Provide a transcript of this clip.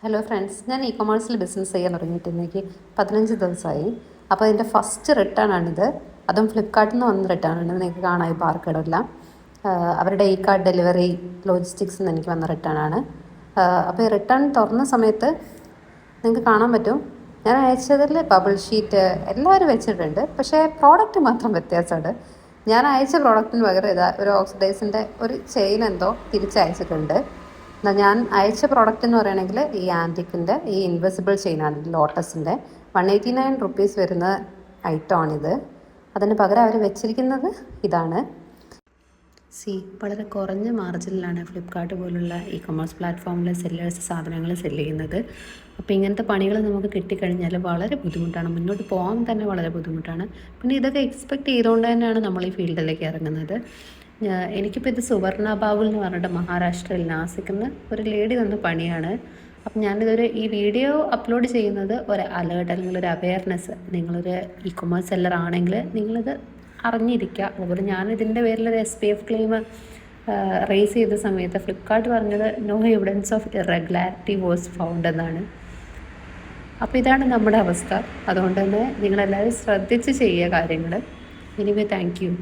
Hello friends, ഞാൻ ഇ-കൊമേഴ്സിൽ business ചെയ്യാൻ തുടങ്ങിയിട്ട് എനിക്ക് 15 ദിവസമായി. അപ്പോൾ അതിൻ്റെ ഫസ്റ്റ് റിട്ടേൺ ആണിത്. അതും ഫ്ലിപ്കാർട്ടിൽ നിന്ന് വന്ന റിട്ടേൺ ആണ്. നിങ്ങൾക്ക് കാണാം ഈ ബാർക്കോഡെല്ലാം. അവരുടെ ഇ കാർഡ് ഡെലിവറി ലോജിസ്റ്റിക്സിൽ നിന്ന് എനിക്ക് വന്ന റിട്ടേൺ ആണ്. അപ്പോൾ ഈ റിട്ടേൺ തുറന്ന സമയത്ത് നിങ്ങൾക്ക് കാണാൻ പറ്റും, ഞാൻ അയച്ചതിൽ ബബിൾ ഷീറ്റ് എല്ലാവരും വെച്ചിട്ടുണ്ട്. പക്ഷേ പ്രോഡക്റ്റ് മാത്രം വ്യത്യാസമുണ്ട്. ഞാൻ അയച്ച പ്രോഡക്റ്റിന് പകരം ഇതാ ഒരു ഓക്സിഡൈസിൻ്റെ ഒരു ചെയിൻ എന്തോ തിരിച്ചയച്ചിട്ടുണ്ട്. ഞാൻ അയച്ച പ്രോഡക്റ്റ് എന്ന് പറയുകയാണെങ്കിൽ ഈ ആൻറ്റിക്കിൻ്റെ ഈ ഇൻവിസിബിൾ ചെയിനാണ്, ലോട്ടസിൻ്റെ 189 റുപ്പീസ് വരുന്ന ഐറ്റമാണിത്. അതിന് പകരം അവർ വെച്ചിരിക്കുന്നത് ഇതാണ്. വളരെ കുറഞ്ഞ മാർജിനിലാണ് ഫ്ലിപ്കാർട്ട് പോലുള്ള ഇ-കൊമേഴ്സ് പ്ലാറ്റ്ഫോമിലെ സെല്ലേഴ്സ് സാധനങ്ങൾ സെല്ല് ചെയ്യുന്നത്. അപ്പോൾ ഇങ്ങനത്തെ പണികൾ നമുക്ക് കിട്ടിക്കഴിഞ്ഞാൽ വളരെ ബുദ്ധിമുട്ടാണ്, മുന്നോട്ട് പോകാൻ തന്നെ വളരെ ബുദ്ധിമുട്ടാണ്. പിന്നെ ഇതൊക്കെ എക്സ്പെക്റ്റ് ചെയ്തുകൊണ്ട് തന്നെയാണ് നമ്മൾ ഈ ഫീൽഡിലേക്ക് ഇറങ്ങുന്നത്. എനിക്കിപ്പോൾ ഇത് സുവർണ ബാബുൽ എന്ന് പറഞ്ഞിട്ട് മഹാരാഷ്ട്രയിൽ നാസിക്കുന്ന ഒരു ലേഡി തന്ന പണിയാണ്. അപ്പം ഈ വീഡിയോ അപ്ലോഡ് ചെയ്യുന്നത് ഒരു അലേർട്ട് അല്ലെങ്കിൽ ഒരു അവെയർനെസ്, നിങ്ങളൊരു ഇ-കൊമേഴ്സ് സെല്ലർ ആണെങ്കിൽ നിങ്ങളിത് അറിഞ്ഞിരിക്കുക. അതുപോലെ ഞാനിതിൻ്റെ പേരിലൊരു SPF ക്ലെയിം റേസ് ചെയ്ത സമയത്ത് ഫ്ലിപ്കാർട്ട് പറഞ്ഞത് no evidence of irregularity was found എന്നാണ്. അപ്പോൾ ഇതാണ് നമ്മുടെ അവസ്ഥ. അതുകൊണ്ട് തന്നെ നിങ്ങളെല്ലാവരും ശ്രദ്ധിച്ച് ചെയ്യുക കാര്യങ്ങൾ. Anyway, thank you.